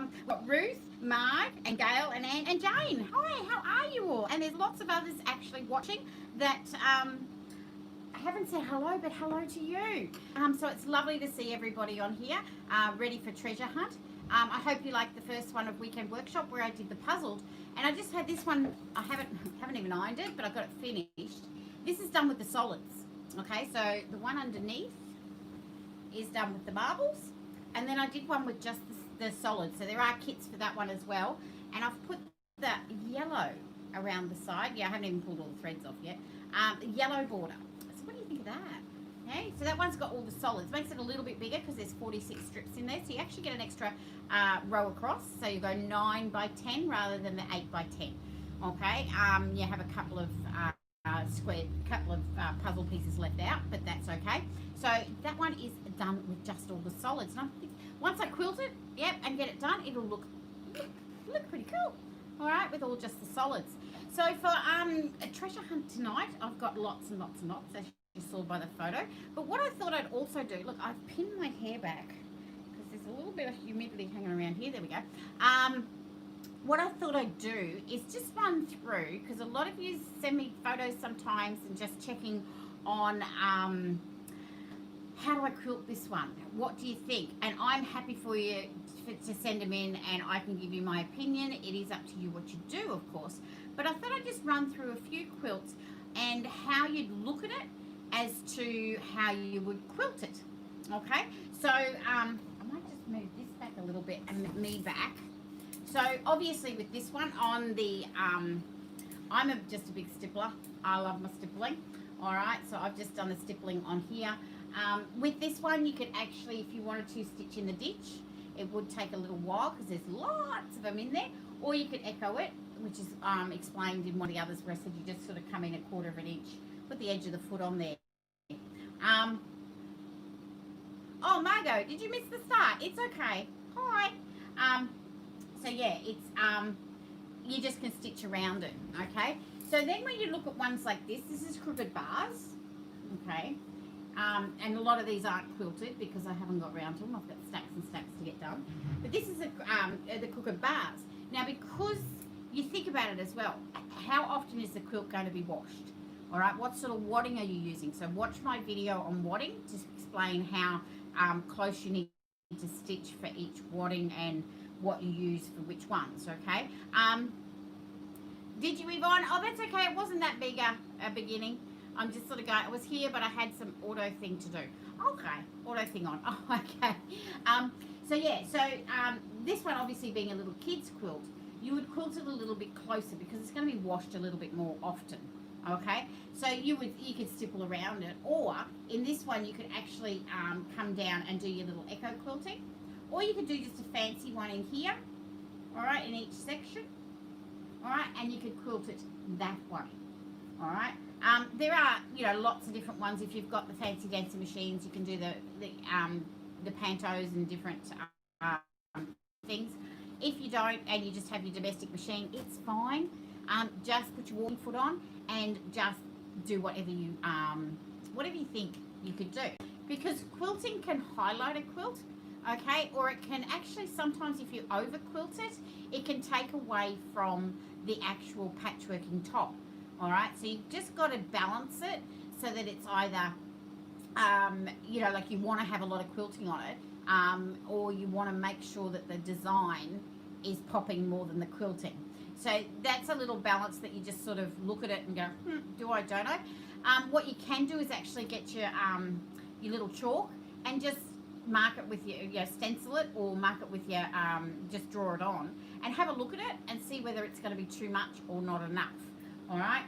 We've got Ruth, Mark, and Gail, and Anne, and Jane. Hi, how are you all? And there's lots of others actually watching that haven't said hello, but hello to you. So it's lovely to see everybody on here, ready for treasure hunt. I hope you liked the first one of Weekend Workshop where I did the puzzled, and I just had this one. I haven't even ironed it, but I got it finished. This is done with the solids. Okay, so the one underneath is done with the marbles, and then I did one with just the solids. So there are kits for that one as well, and I've put the yellow around the side. Yeah, I haven't even pulled all the threads off yet. The yellow border. What do you think of that? Okay, so that one's got all the solids. Makes it a little bit bigger because there's 46 strips in there. So you actually get an extra row across. So you go 9 by 10 rather than the 8 by 10. Okay, you have a couple of puzzle pieces left out, but that's okay. So that one is done with just all the solids. And once I quilt it, yep, and get it done, it'll look pretty cool. All right, with all just the solids. So for a treasure hunt tonight, I've got lots and lots and lots, as you saw by the photo. But what I thought I'd also do, look, I've pinned my hair back because there's a little bit of humidity hanging around here. There we go. What I thought I'd do is just run through, because a lot of you send me photos sometimes and just checking on how do I quilt this one? What do you think? And I'm happy for you to send them in, and I can give you my opinion. It is up to you what you do, of course. But I thought I'd just run through a few quilts and how you'd look at it as to how you would quilt it. Okay, so I might just move this back a little bit and me back. So obviously with this one on the, I'm just a big stippler. I love my stippling. All right, so I've just done the stippling on here. With this one, you could actually, if you wanted to, stitch in the ditch. It would take a little while because there's lots of them in there. Or you could echo it, which is explained in one of the others where I said you just sort of come in 1/4 of an inch, put the edge of the foot on there. Oh, Margot, did you miss the start? It's okay. Hi. So yeah, it's you just can stitch around it. Okay. So then when you look at ones like this is crooked bars. Okay. And a lot of these aren't quilted because I haven't got round to them. I've got stacks and stacks to get done. But this is the crooked bars. Now, because you think about it as well, how often is the quilt going to be washed? All right, what sort of wadding are you using? So watch my video on wadding to explain how close you need to stitch for each wadding and what you use for which ones, okay? Did you, Yvonne? Oh, that's okay. It wasn't that big a beginning. I'm just sort of going, I was here, but I had some auto thing to do. Okay, auto thing on. Oh, okay. So yeah, so this one obviously being a little kid's quilt, you would quilt it a little bit closer because it's going to be washed a little bit more often. Okay, so you could stipple around it, or in this one you could actually come down and do your little echo quilting, or you could do just a fancy one in here, all right, in each section, all right, and you could quilt it that way, all right. There are, you know, lots of different ones. If you've got the fancy dancing machines, you can do the pantos and different things. If you don't and you just have your domestic machine, it's fine. Just put your walking foot on and just do whatever you think you could do, because quilting can highlight a quilt, okay, or it can actually sometimes, if you over quilt it, it can take away from the actual patchworking top. All right, so you've just got to balance it so that it's either you know, like you want to have a lot of quilting on it, or you want to make sure that the design is popping more than the quilting. So that's a little balance that you just sort of look at it and go, do I, don't I? What you can do is actually get your little chalk and just mark it with your stencil it, or mark it with your, just draw it on and have a look at it and see whether it's going to be too much or not enough. All right.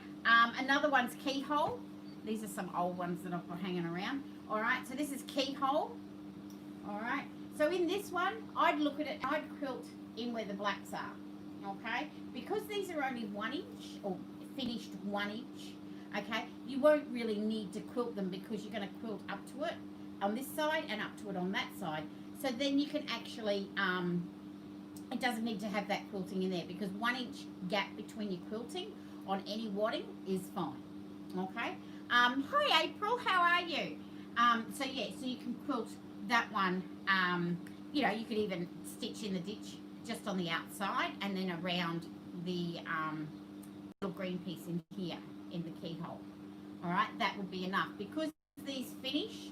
Another one's keyhole. These are some old ones that I've got hanging around. All right. So this is keyhole. All right. So in this one, I'd look at it, I'd quilt in where the blacks are. Okay, because these are only 1 inch or finished 1 inch, okay, you won't really need to quilt them because you're going to quilt up to it on this side and up to it on that side. So then you can actually, it doesn't need to have that quilting in there, because 1 inch gap between your quilting on any wadding is fine. Okay. Hi April, how are you? So yeah, so you can quilt that one. You know, you could even stitch in the ditch just on the outside, and then around the little green piece in here in the keyhole. All right, that would be enough, because these finish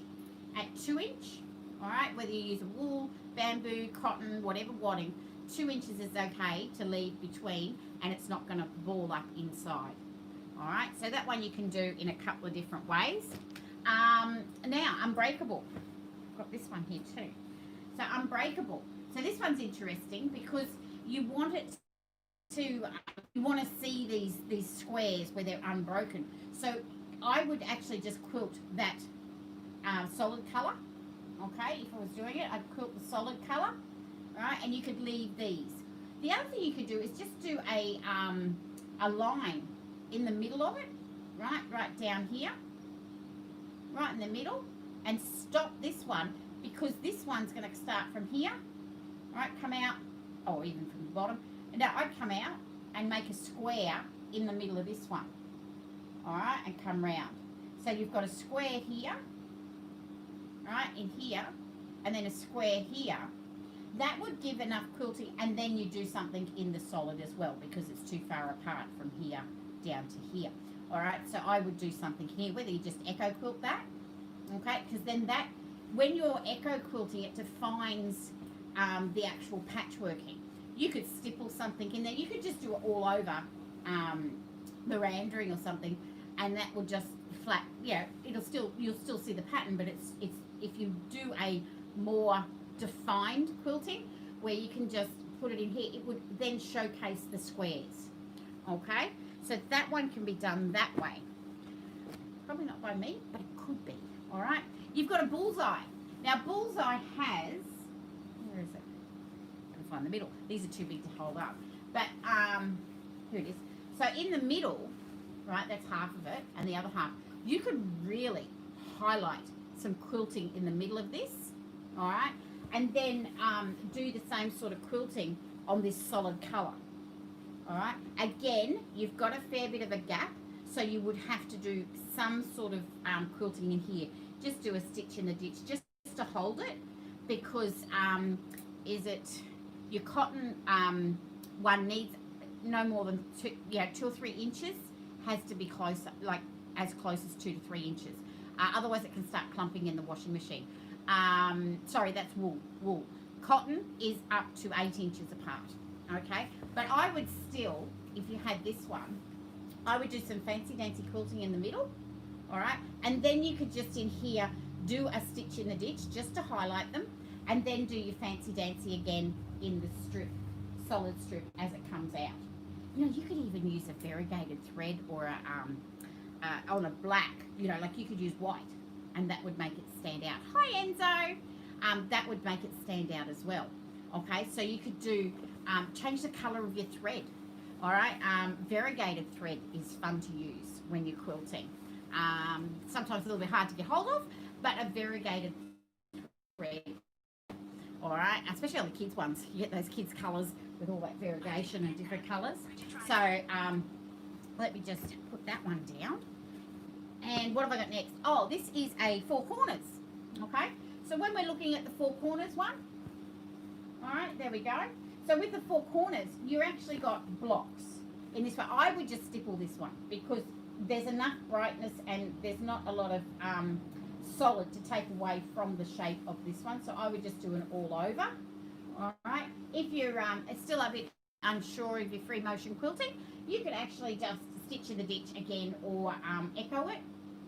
at 2 inch. All right, whether you use a wool, bamboo, cotton, whatever wadding, 2 inches is okay to leave between, and it's not going to ball up inside. All right, so that one you can do in a couple of different ways. Now, unbreakable. I've got this one here too. So unbreakable. So this one's interesting because you want it to, you want to see these squares where they're unbroken. So I would actually just quilt that solid colour. Okay, if I was doing it, I'd quilt the solid colour. All right, and you could leave these. The other thing you could do is just do a line in the middle of it, right down here, right in the middle, and stop this one, because this one's going to start from here, right, come out, or even from the bottom. And now I'd come out and make a square in the middle of this one, all right, and come round. So you've got a square here, right, in here, and then a square here. That would give enough quilting, and then you do something in the solid as well, because it's too far apart from here down to here. All right, so I would do something here, whether you just echo quilt that, okay, because then that, when you're echo quilting, it defines the actual patchworking. You could stipple something in there. You could just do it all over mirandering or something, and that will just flat. Yeah, you'll still see the pattern, but it's if you do a more defined quilting where you can just put it in here, it would then showcase the squares. Okay, so that one can be done that way. Probably not by me, but it could be. All right, you've got a bullseye. Now bullseye has, where is it? I can find the middle. These are too big to hold up, but here it is. So in the middle, right, that's half of it, and the other half, you could really highlight some quilting in the middle of this. All right, and then do the same sort of quilting on this solid colour. All right, again, you've got a fair bit of a gap, so you would have to do some sort of quilting in here. Just do a stitch in the ditch just to hold it, because your cotton one needs no more than 2 or 3 inches, has to be closer, like as close as 2 to 3 inches. Otherwise it can start clumping in the washing machine. Sorry, that's wool. Cotton is up to 8 inches apart, okay? But I would still, if you had this one, I would do some fancy dancy quilting in the middle, all right? And then you could just in here do a stitch in the ditch just to highlight them, and then do your fancy dancy again in the strip, solid strip, as it comes out. You know, you could even use a variegated thread or on a black, you know, like you could use white, and that would make it stand out. Hi, Enzo. That would make it stand out as well. Okay, so you could do, change the colour of your thread. All right, variegated thread is fun to use when you're quilting. Sometimes a little bit hard to get hold of, but a variegated thread, all right, especially on the kids' ones. You get those kids' colours with all that variegation and different colours. So let me just put that one down. And what have I got next? Oh, this is a 4 corners, okay? So when we're looking at the 4 corners one, all right, there we go. So with the 4 corners, you actually got blocks in this one. I would just stipple this one because there's enough brightness and there's not a lot of solid to take away from the shape of this one. So I would just do an all over, all right? If you're still a bit unsure of your free motion quilting, you could actually just stitch in the ditch again or echo it,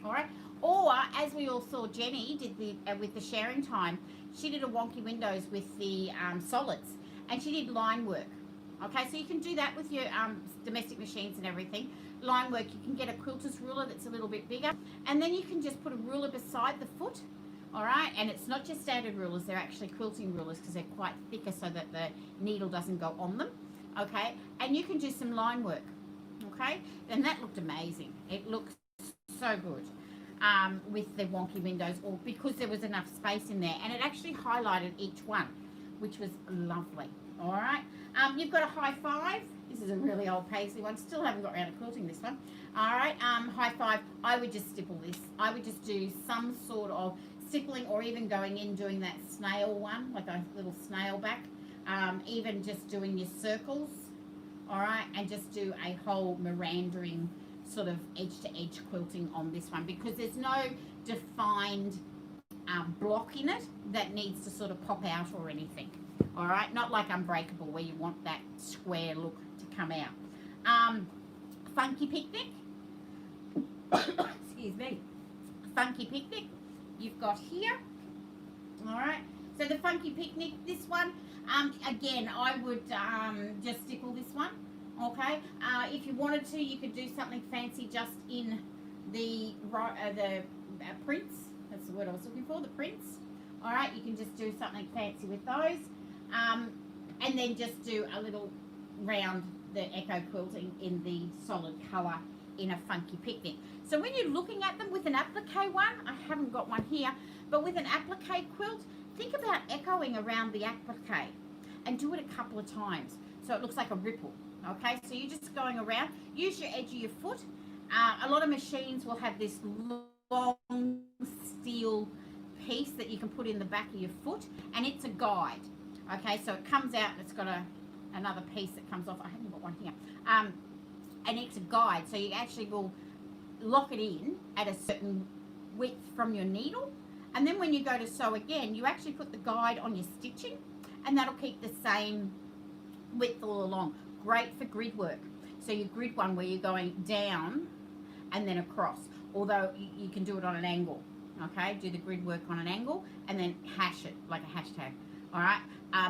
all right? Or as we all saw Jenny did with the sharing time, she did a wonky windows with the solids, and she did line work. Okay, so you can do that with your domestic machines and everything. Line work, you can get a quilter's ruler that's a little bit bigger, and then you can just put a ruler beside the foot, all right? And it's not just standard rulers, they're actually quilting rulers because they're quite thicker so that the needle doesn't go on them, okay? And you can do some line work, okay? And that looked amazing. It looks so good with the wonky windows, or because there was enough space in there, and it actually highlighted each one, which was lovely. All right, you've got a high 5. This is a really old paisley one. Still haven't got around to quilting this one. All right, high 5. I would just stipple this. I would just do some sort of stippling, or even going in doing that snail one, like a little snail back. even just doing your circles, all right, and just do a whole mirandering sort of edge to edge quilting on this one, because there's no defined block in it that needs to sort of pop out or anything. All right, not like Unbreakable where you want that square look to come out. Funky Picnic. Excuse me. Funky Picnic you've got here. All right, so the Funky Picnic, this one, again, I would just stickle this one. Okay, if you wanted to, you could do something fancy just in the prints. That's the word I was looking for, the prints. All right, you can just do something fancy with those, and then just do a little round the Echo quilting in the solid colour in a Funky Picnic. So when you're looking at them with an applique one, I haven't got one here, but with an applique quilt, think about echoing around the applique and do it a couple of times so it looks like a ripple. Okay, so you're just going around. Use your edge of your foot. A lot of machines will have this long steel piece that you can put in the back of your foot, and it's a guide. Okay, so it comes out and it's got another piece that comes off. I haven't got one here. And it's a guide, so you actually will lock it in at a certain width from your needle, and then when you go to sew again, you actually put the guide on your stitching, and that'll keep the same width all along. Great for grid work. So your grid one where you're going down and then across, although you can do it on an angle. Okay, do the grid work on an angle and then hash it like a hashtag. All right,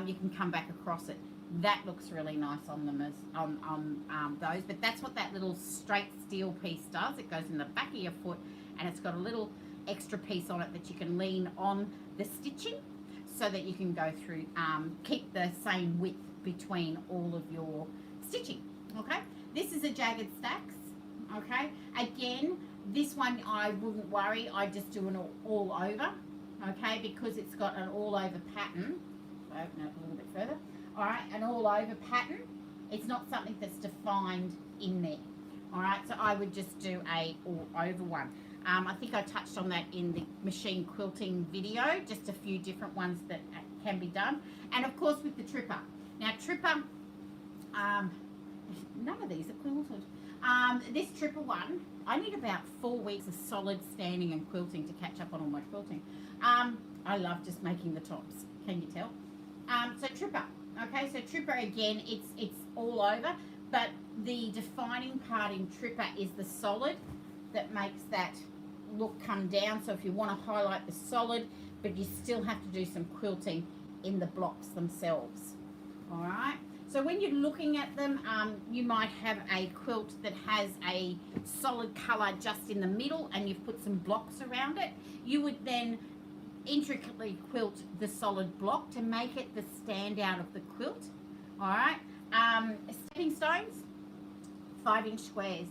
you can come back across it. That looks really nice on them as on those, but that's what that little straight steel piece does. It goes in the back of your foot, and it's got a little extra piece on it that you can lean on the stitching so that you can go through, keep the same width between all of your stitching. Okay, this is a Jagged Stacks. Okay, again, this one I wouldn't worry, I just do an all over. Okay, because it's got an all over pattern. So open it a little bit further. All right, an all over pattern. It's not something that's defined in there. All right, so I would just do a all over one. I think I touched on that in the machine quilting video, just a few different ones that can be done. And of course with the tripper. Now tripper, none of these are quilted. This tripper one, I need about 4 weeks of solid standing and quilting to catch up on all my quilting. I love just making the tops, can you tell? So tripper, okay, so tripper again, it's all over, but the defining part in tripper is the solid that makes that look come down. So if you want to highlight the solid, but you still have to do some quilting in the blocks themselves. All right, so when you're looking at them, you might have a quilt that has a solid color just in the middle and you've put some blocks around it. You would then intricately quilt the solid block to make it the standout of the quilt. All right, stepping stones, 5-inch squares.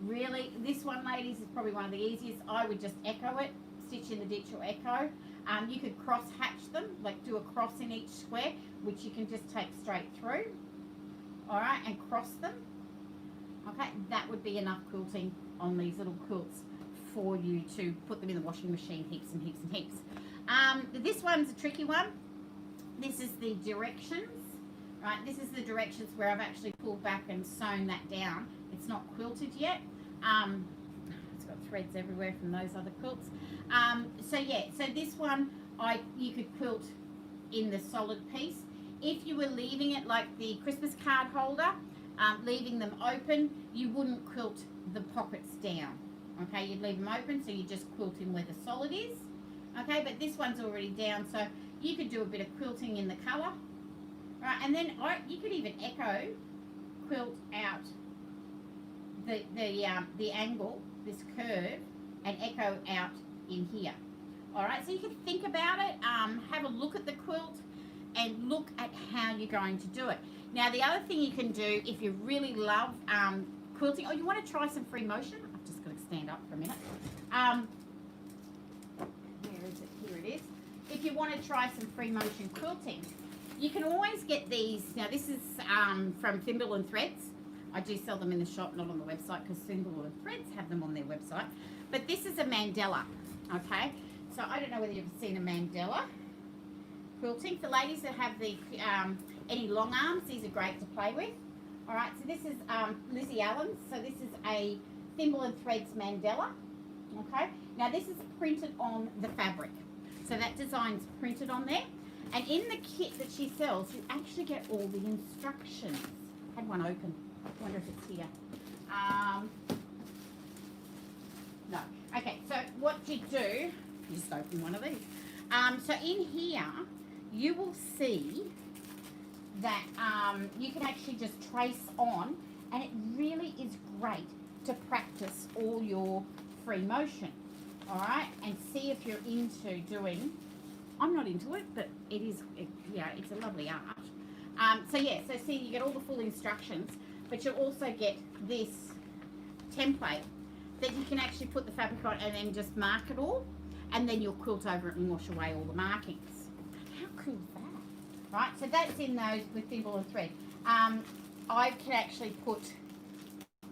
Really, this one, ladies, is probably one of the easiest. I would just echo it, stitch in the ditch or echo. You could cross hatch them, like do a cross in each square, which you can just take straight through. All right, and cross them. Okay, that would be enough quilting on these little quilts for you to put them in the washing machine heaps and heaps and heaps. This one's a tricky one. This is the directions, right? This is the directions where I've actually pulled back and sewn that down. It's not quilted yet. It's got threads everywhere from those other quilts. So yeah, so this one you could quilt in the solid piece. If you were leaving it like the Christmas card holder, leaving them open, you wouldn't quilt the pockets down. Okay, you'd leave them open, so you just quilt in where the solid is. Okay, but this one's already down, so you could do a bit of quilting in the colour. Right, and then you could even echo quilt out the angle, this curve, and echo out in here. All right, so you can think about it, have a look at the quilt and look at how you're going to do it. Now, the other thing you can do if you really love quilting, or you want to try some free motion, I've just got to stand up for a minute. Where is it? Here it is. If you want to try some free motion quilting, you can always get these. Now, this is from Thimble and Threads. I do sell them in the shop, not on the website, because Thimble and Threads have them on their website. But this is a Mandela, okay? So I don't know whether you've seen a Mandela quilting. For ladies that have the any long arms, these are great to play with. All right, so this is Lizzie Allen's. So this is a Thimble and Threads Mandela. Okay, now this is printed on the fabric. So that design's printed on there. And in the kit that she sells, you actually get all the instructions. I had one open. I wonder if it's here. No. Okay, so what you do, you just open one of these. So in here, you will see that you can actually just trace on, and it really is great to practice all your free motion, all right, and see if you're into doing. I'm not into it, but it is, yeah, it's a lovely art. So yeah, so see, you get all the full instructions, but you'll also get this template that you can actually put the fabric on and then just mark it all, and then you'll quilt over it and wash away all the markings. How cool is that? Right, so that's in those with Thimble and Thread. I can actually put,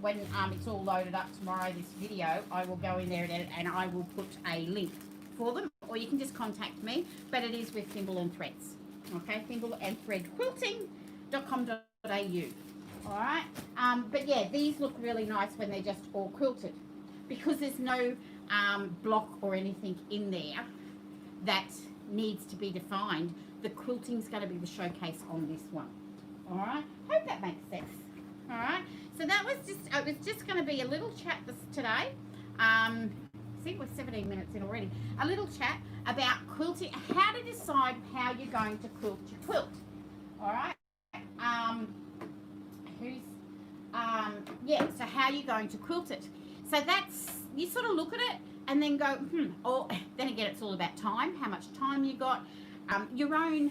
when it's all loaded up tomorrow, this video, I will go in there and edit, and I will put a link for them, or you can just contact me, but it is with Thimble and Threads. Okay, Thimble and Thread quilting.com.au. All right, but yeah, these look really nice when they're just all quilted, because there's no block or anything in there that needs to be defined. The quilting's going to be the showcase on this one. All right, hope that makes sense. All right, so that was just, it was just going to be a little chat today. See, we're 17 minutes in already. A little chat about quilting, how to decide how you're going to quilt your quilt. All right, yeah, so how you're going to quilt it. So that's, you sort of look at it and then go, or then again, it's all about time, how much time you got, your own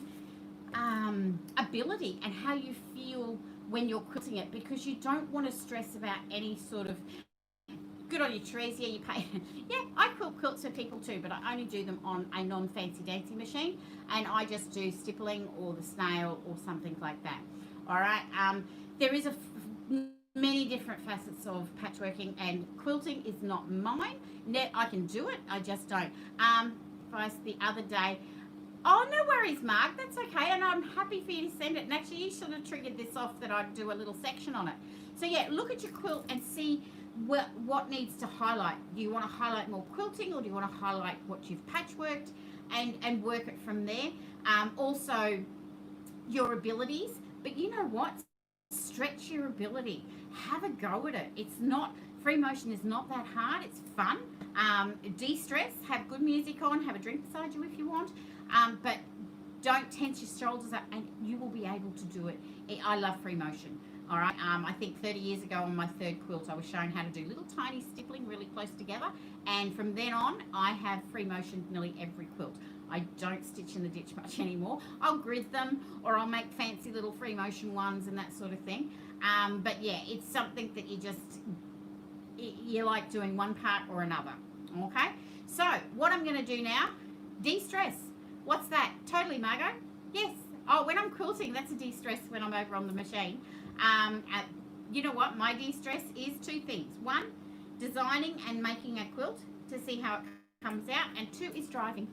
ability and how you feel when you're quilting it, because you don't want to stress about any sort of, good on you, Therese, yeah, you pay. Yeah, I quilt quilts for people too, but I only do them on a non-fancy dancy machine, and I just do stippling or the snail or something like that. All right, there is many different facets of patchworking, and quilting is not mine. I can do it, I just don't. The other day, oh, no worries, Mark, that's okay, and I'm happy for you to send it. And actually, you should have triggered this off that I'd do a little section on it. So yeah, look at your quilt and see what needs to highlight. Do you want to highlight more quilting, or do you want to highlight what you've patchworked and work it from there? Also, your abilities, but you know what? Stretch your ability. Have a go at it. It's not, free motion is not that hard. It's fun. De-stress, have good music on, have a drink beside you if you want, but don't tense your shoulders up, and you will be able to do it. I love free motion. All right, I think 30 years ago on my third quilt, I was shown how to do little tiny stippling really close together, and from then on, I have free motion nearly every quilt. I don't stitch in the ditch much anymore. I'll grid them, or I'll make fancy little free motion ones and that sort of thing. But yeah, it's something that you like doing one part or another. Okay, so what I'm going to do now, de-stress. What's that? Totally, Margot. Yes. Oh, when I'm quilting, that's a de-stress when I'm over on the machine. You know what? My de-stress is two things. One, designing and making a quilt to see how it comes out, and two is driving.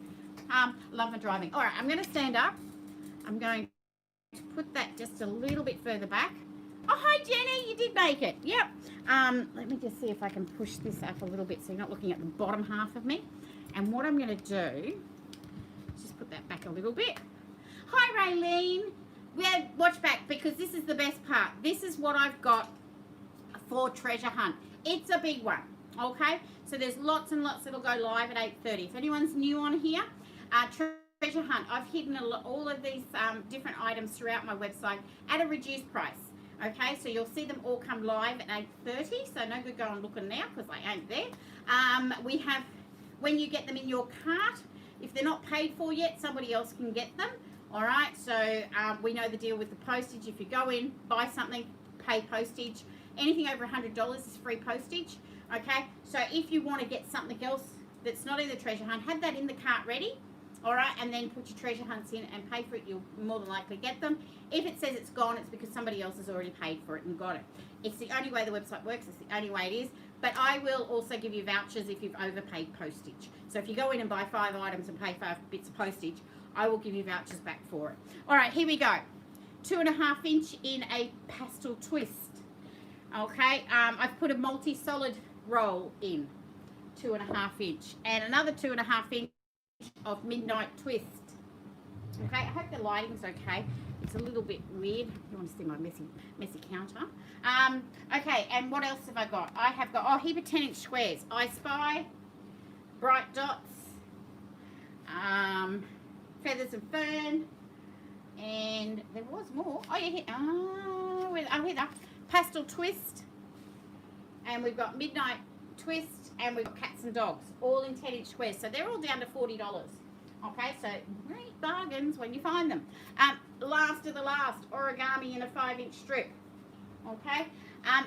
Love my driving. All right, I'm going to stand up. I'm going to put that just a little bit further back. Oh, hi, Jenny. You did make it. Yep. Let me just see if I can push this up a little bit so you're not looking at the bottom half of me. And what I'm going to do is just put that back a little bit. Hi, Raylene. Yeah, watch back, because this is the best part. This is what I've got for treasure hunt. It's a big one, okay? So there's lots and lots that'll go live at 8:30. If anyone's new on here, treasure hunt. I've hidden all of these different items throughout my website at a reduced price. Okay, so you'll see them all come live at 8:30. So no good going looking now, because they ain't there. We have, when you get them in your cart, if they're not paid for yet, somebody else can get them. All right, so we know the deal with the postage. If you go in, buy something, pay postage. Anything over $100 is free postage. Okay, so if you want to get something else that's not in the treasure hunt, have that in the cart ready. All right, and then put your treasure hunts in and pay for it. You'll more than likely get them. If it says it's gone, it's because somebody else has already paid for it and got it. It's the only way the website works. It's the only way it is. But I will also give you vouchers if you've overpaid postage. So if you go in and buy 5 items and pay 5 bits of postage, I will give you vouchers back for it. All right, here we go. 2.5 inch in a pastel twist. Okay, I've put a multi-solid roll in, 2.5 inch, and another 2.5 inch of midnight twist. Okay, I hope the lighting's okay. It's a little bit weird. You want to see my messy counter. Okay, and what else have I got? I have got, oh, heap of 10-inch squares. I Spy, Bright Dots, Feathers and Fern, and there was more. Oh, yeah, here, Pastel Twist, and we've got Midnight Twist, and we've got Cats and Dogs, all in 10-inch squares. So they're all down to $40. Okay, so great bargains when you find them. Last of the last, origami in a 5-inch strip. Okay,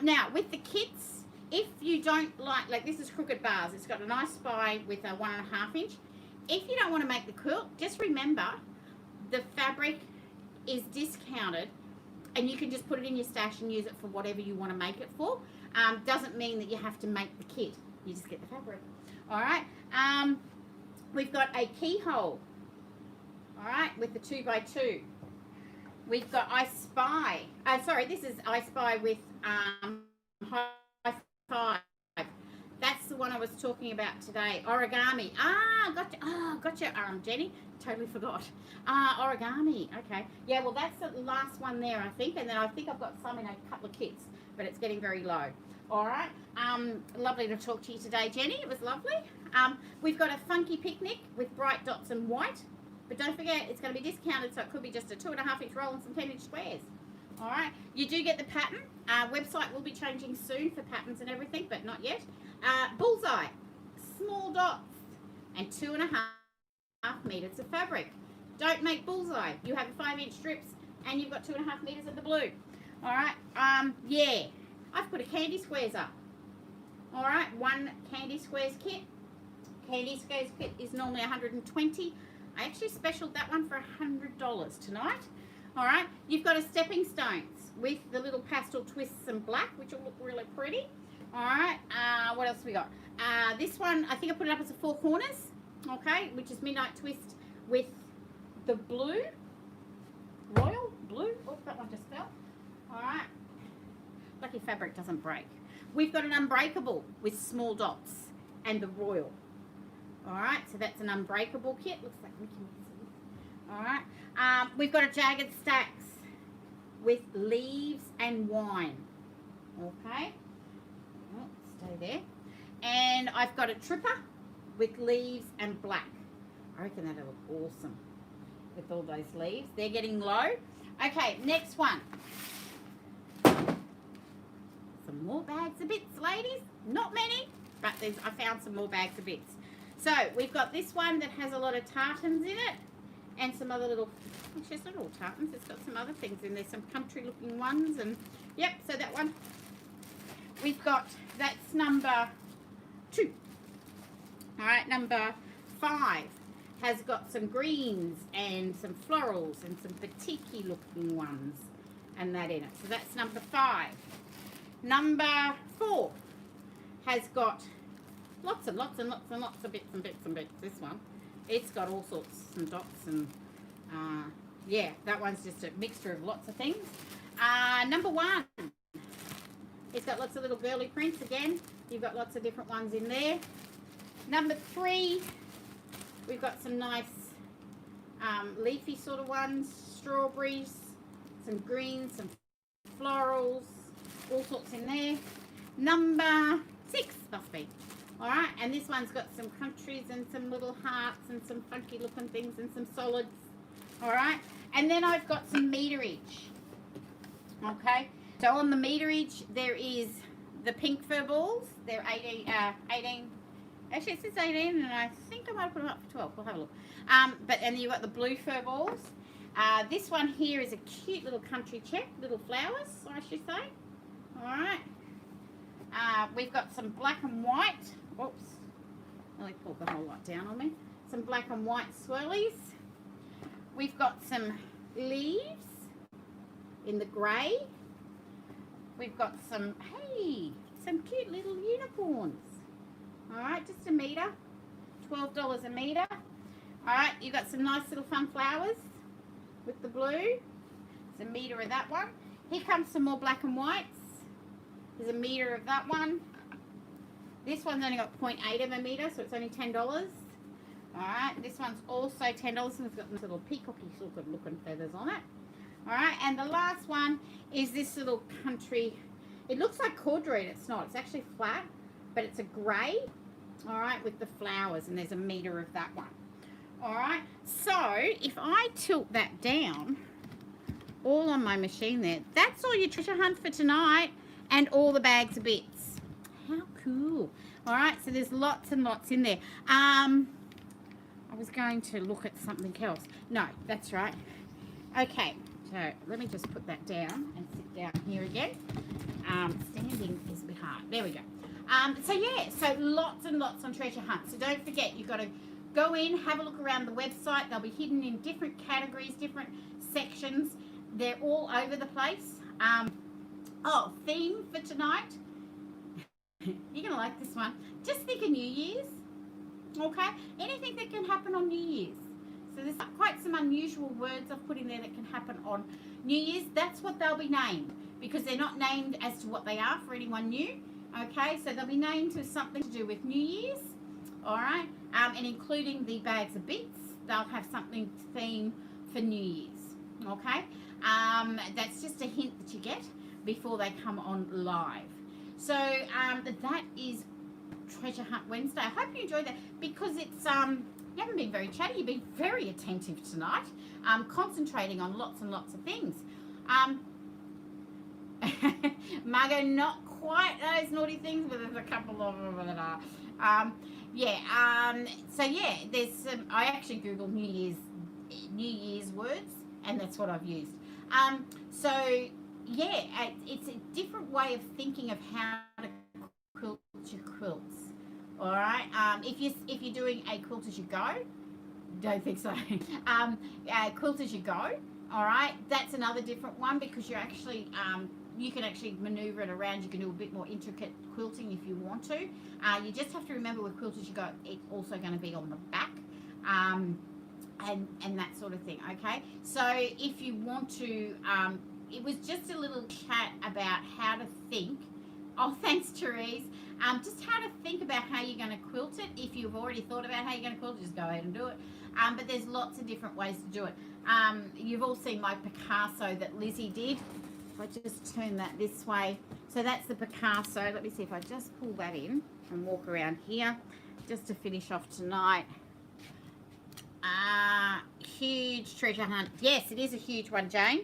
now with the kits, if you don't like this is crooked bars. It's got a nice spy with a 1.5 inch. If you don't want to make the quilt, just remember the fabric is discounted, and you can just put it in your stash and use it for whatever you want to make it for. Doesn't mean that you have to make the kit. You just get the fabric. All right. We've got a keyhole, all right, with the 2x2. We've got I Spy. Sorry, this is I Spy with High Five. That's the one I was talking about today. Origami. Gotcha. Oh, gotcha, Jenny. Totally forgot. Origami. Okay. Yeah, well, that's the last one there, I think. And then I think I've got some in a couple of kits, but it's getting very low. All right. Lovely to talk to you today, Jenny. It was lovely. We've got a funky picnic with bright dots and white, but don't forget it's going to be discounted, so it could be just a 2.5 inch roll and some 10-inch squares. All right. You do get the pattern. Website will be changing soon for patterns and everything, but not yet. Bullseye, small dots, and 2.5 meters of fabric. Don't make bullseye. You have 5-inch strips, and you've got 2.5 meters of the blue. All right. Yeah. I've put a candy squares up. All right, one candy squares kit. Candy squares kit is normally $120. I actually specialed that one for $100 tonight. All right, you've got a stepping stones with the little pastel twists and black, which will look really pretty. All right, what else we got? This one, I think I put it up as a 4 corners, okay, which is midnight twist with the blue, royal blue. Oh, that one just fell. All right. Lucky fabric doesn't break. We've got an unbreakable with small dots and the royal. All right, so that's an unbreakable kit. Looks like Mickey Mouse. All right, we've got a jagged stacks with leaves and wine. Okay, oh, stay there. And I've got a tripper with leaves and black. I reckon that'll look awesome with all those leaves. They're getting low. Okay, next one. Some more bags of bits, ladies. Not many, but I found some more bags of bits. So we've got this one that has a lot of tartans in it, and some other little, actually it's not all tartans, it's got some other things in there, some country looking ones, and yep, so that one. We've got, that's number 2. All right, number 5 has got some greens and some florals and some batik-y looking ones and that in it. So that's number 5. Number 4 has got lots and lots and lots and lots of bits and bits and bits. This one, it's got all sorts and dots and yeah, that one's just a mixture of lots of things. Number 1, it's got lots of little girly prints again. You've got lots of different ones in there. Number 3, we've got some nice leafy sort of ones, strawberries, some greens, some florals, all sorts in there. Number 6 must be. All right, and this one's got some countries and some little hearts and some funky looking things and some solids. All right, and then I've got some meterage. Okay, so on the meterage there is the pink fur balls. They're 18. Actually, it says 18, and I think I might have put them up for 12. We'll have a look. And then you've got the blue fur balls. This one here is a cute little country check, little flowers, I should say. All right. We've got some black and white. Oops. Nearly pulled the whole lot down on me. Some black and white swirlies. We've got some leaves in the grey. We've got some, hey, some cute little unicorns. All right, just a metre. $12 a metre. All right, you've got some nice little fun flowers with the blue. There's a metre of that one. Here comes some more black and whites. There's a metre of that one. This one's only got 0.8 of a metre, so it's only $10. Alright, this one's also $10, and it's got this little peacocky sort of looking feathers on it. Alright, and the last one is this little country. It looks like corduroy, it's not. It's actually flat, but it's a grey, alright, with the flowers, and there's a metre of that one. Alright, so if I tilt that down, all on my machine there, that's all your treasure hunt for tonight, and all the bags of bits. How cool. Alright, so there's lots and lots in there. I was going to look at something else. No, that's right. Okay, so let me just put that down and sit down here again. Standing is a bit hard. There we go. So yeah, so lots and lots on treasure hunt. So don't forget, you've got to go in, have a look around the website. They'll be hidden in different categories, different sections. They're all over the place. Oh, theme for tonight. You're going to like this one. Just think of New Year's. Okay? Anything that can happen on New Year's. So there's quite some unusual words I've put in there that can happen on New Year's. That's what they'll be named, because they're not named as to what they are for anyone new. Okay? So they'll be named to something to do with New Year's. Alright? And including the bags of bits, they'll have something theme for New Year's. Okay? That's just a hint that you get before they come on live. So that is Treasure Hunt Wednesday. I hope you enjoyed that, because it's you haven't been very chatty, you've been very attentive tonight, concentrating on lots and lots of things. Margot, not quite those naughty things, but there's a couple of them that are. So yeah, there's some, I actually googled New Year's words, and that's what I've used. So yeah, it's a different way of thinking of how to quilt your quilts. All right. If you're doing a quilt as you go, don't think so. Quilt as you go. All right. That's another different one, because you're actually you can actually maneuver it around. You can do a bit more intricate quilting if you want to. You just have to remember with quilt as you go, it's also going to be on the back. And that sort of thing. Okay. So if you want to. It was just a little chat about how to think. Oh, thanks, Therese. Just how to think about how you're going to quilt it. If you've already thought about how you're going to quilt it, just go ahead and do it. But there's lots of different ways to do it. You've all seen my Picasso that Lizzie did. If I just turn that this way. So that's the Picasso. Let me see if I just pull that in and walk around here just to finish off tonight. Huge treasure hunt. Yes, it is a huge one, Jane.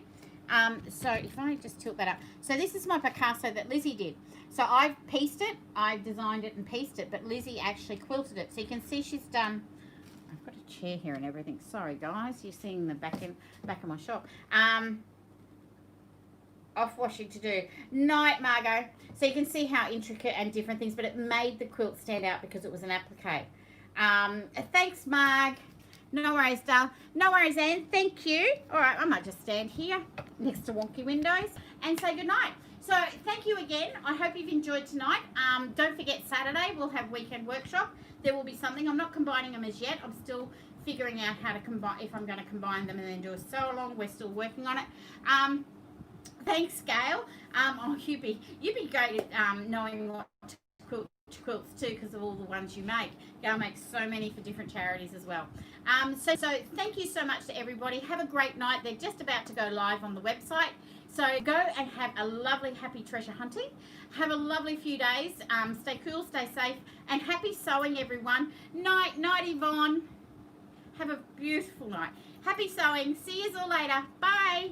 So if I just tilt that up. So this is my Picasso that Lizzie did. So I've pieced it. I've designed it and pieced it. But Lizzie actually quilted it. So you can see she's done. I've got a chair here and everything. Sorry, guys. You're seeing the back of my shop. Off washing to do. Night, Margot. So you can see how intricate and different things. But it made the quilt stand out because it was an applique. Thanks, Marg. No worries, Dal. No worries, Anne. Thank you. All right, I might just stand here next to wonky windows and say goodnight. So thank you again. I hope you've enjoyed tonight. Don't forget Saturday we'll have weekend workshop. There will be something. I'm not combining them as yet. I'm still figuring out how to combine, if I'm going to combine them and then do a sew along. We're still working on it. Thanks, Gail. Oh, you be great at knowing what to quilts too, because of all the ones you make. Gail makes so many for different charities as well. So thank you so much to everybody. Have a great night. They're just about to go live on the website. So go and have a lovely, happy treasure hunting. Have a lovely few days. Stay cool, stay safe, and happy sewing, everyone. Night, Yvonne. Have a beautiful night. Happy sewing. See you all later. Bye.